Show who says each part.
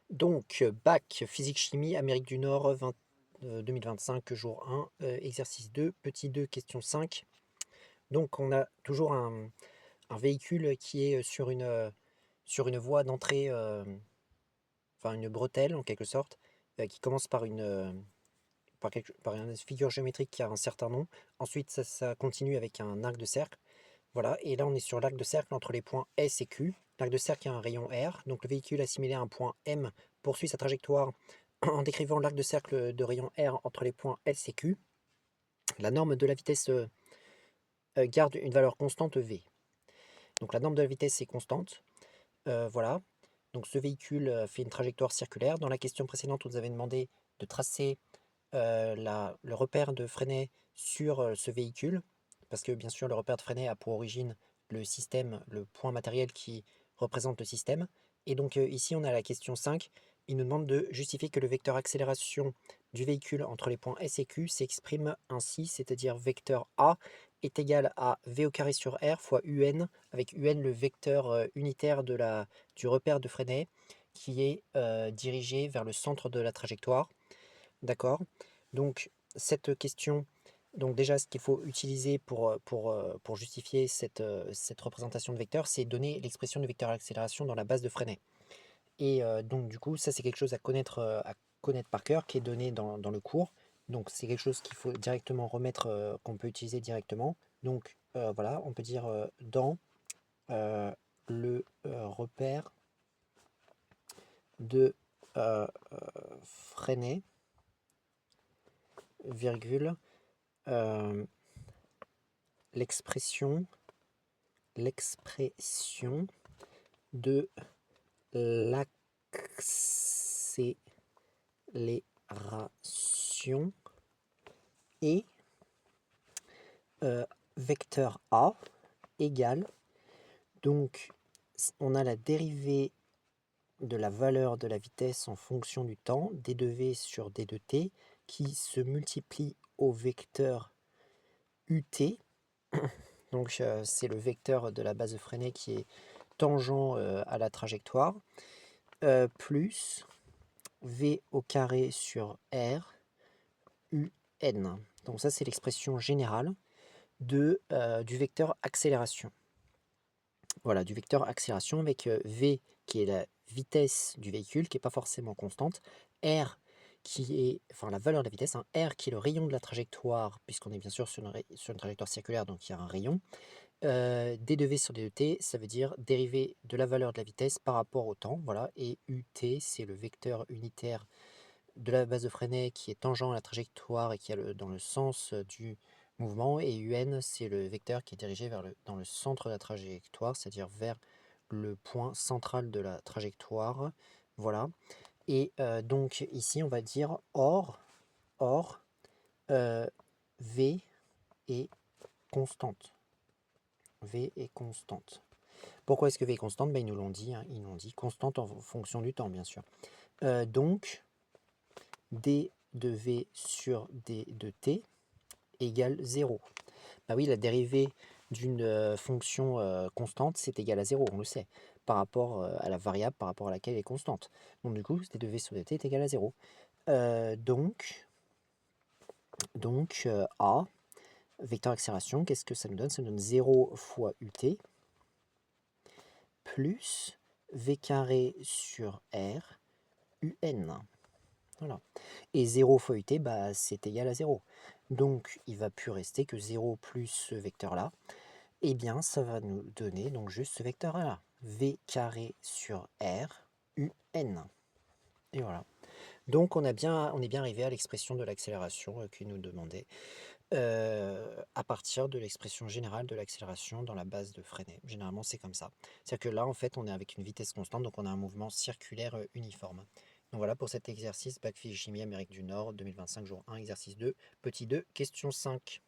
Speaker 1: Donc, bac, physique-chimie, Amérique du Nord, 2025, jour 1, exercice 2, petit 2, question 5. Donc, on a toujours un véhicule qui est sur une voie d'entrée, enfin une bretelle en quelque sorte, qui commence par une figure géométrique qui a un certain nom. Ensuite, ça continue avec un arc de cercle. Voilà, et là on est sur l'arc de cercle entre les points S et Q. L'arc de cercle a un rayon R, donc le véhicule assimilé à un point M poursuit sa trajectoire en décrivant l'arc de cercle de rayon R entre les points S et Q. La norme de la vitesse garde une valeur constante V. Donc la norme de la vitesse est constante. Voilà. Donc ce véhicule fait une trajectoire circulaire. Dans la question précédente, on nous avait demandé de tracer le repère de Freinet sur ce véhicule, parce que bien sûr le repère de Freinet a pour origine le système, le point matériel qui représente le système. Et donc ici on a la question 5, il nous demande de justifier que le vecteur accélération du véhicule entre les points S et Q s'exprime ainsi, c'est-à-dire vecteur A est égal à V au carré sur R fois UN, avec UN le vecteur unitaire du repère de Freinet qui est dirigé vers le centre de la trajectoire. D'accord. Donc, cette question, donc déjà, ce qu'il faut utiliser pour justifier cette représentation de vecteur, c'est donner l'expression du vecteur accélération dans la base de Freinet. Et donc, du coup, ça, c'est quelque chose à connaître par cœur, qui est donné dans le cours. Donc, c'est quelque chose qu'il faut directement remettre, qu'on peut utiliser directement. Donc, voilà, on peut dire dans euh, le repère de Freinet, virgule, euh, l'expression de l'accélération est vecteur A égale, donc on a la dérivée de la valeur de la vitesse en fonction du temps, d de v sur d de t, qui se multiplie au vecteur ut. Donc c'est le vecteur de la base de Freinet qui est tangent à la trajectoire, plus v au carré sur r un. Donc ça c'est l'expression générale du vecteur accélération. Voilà, du vecteur accélération avec v qui est la vitesse du véhicule qui n'est pas forcément constante, r qui est, enfin la valeur de la vitesse, hein, r qui est le rayon de la trajectoire, puisqu'on est bien sûr sur une trajectoire circulaire, donc il y a un rayon. d de v sur d de t, ça veut dire dérivée de la valeur de la vitesse par rapport au temps, voilà, et ut, c'est le vecteur unitaire de la base de Freinet qui est tangent à la trajectoire et qui est dans le sens du mouvement, et un, c'est le vecteur qui est dirigé dans le centre de la trajectoire, c'est-à-dire vers le point central de la trajectoire, voilà. Et donc ici, on va dire or V est constante. V est constante. Pourquoi est-ce que V est constante? Ben, ils nous l'ont dit, hein, ils nous l'ont dit, constante en fonction du temps, bien sûr. Donc, d de v sur d de t égale 0. Bah oui, la dérivée d'une fonction constante, c'est égal à 0, on le sait, par rapport à la variable par rapport à laquelle elle est constante. Donc du coup, d de v sur d de t est égal à 0. Donc A, vecteur accélération, qu'est-ce que ça nous donne? Ça nous donne 0 fois ut plus v carré sur r un. Voilà. Et 0 fois ut, bah, c'est égal à 0. Donc, il va plus rester que 0 plus ce vecteur-là. Eh bien, ça va nous donner donc juste ce vecteur-là. V carré sur R, UN. Et voilà. Donc, on est bien arrivé à l'expression de l'accélération qu'il nous demandait à partir de l'expression générale de l'accélération dans la base de Freinet. Généralement, c'est comme ça. C'est-à-dire que là, en fait, on est avec une vitesse constante, donc on a un mouvement circulaire uniforme. Donc voilà pour cet exercice, bac physique chimie Amérique du Nord, 2025, jour 1, exercice 2, petit 2, question 5.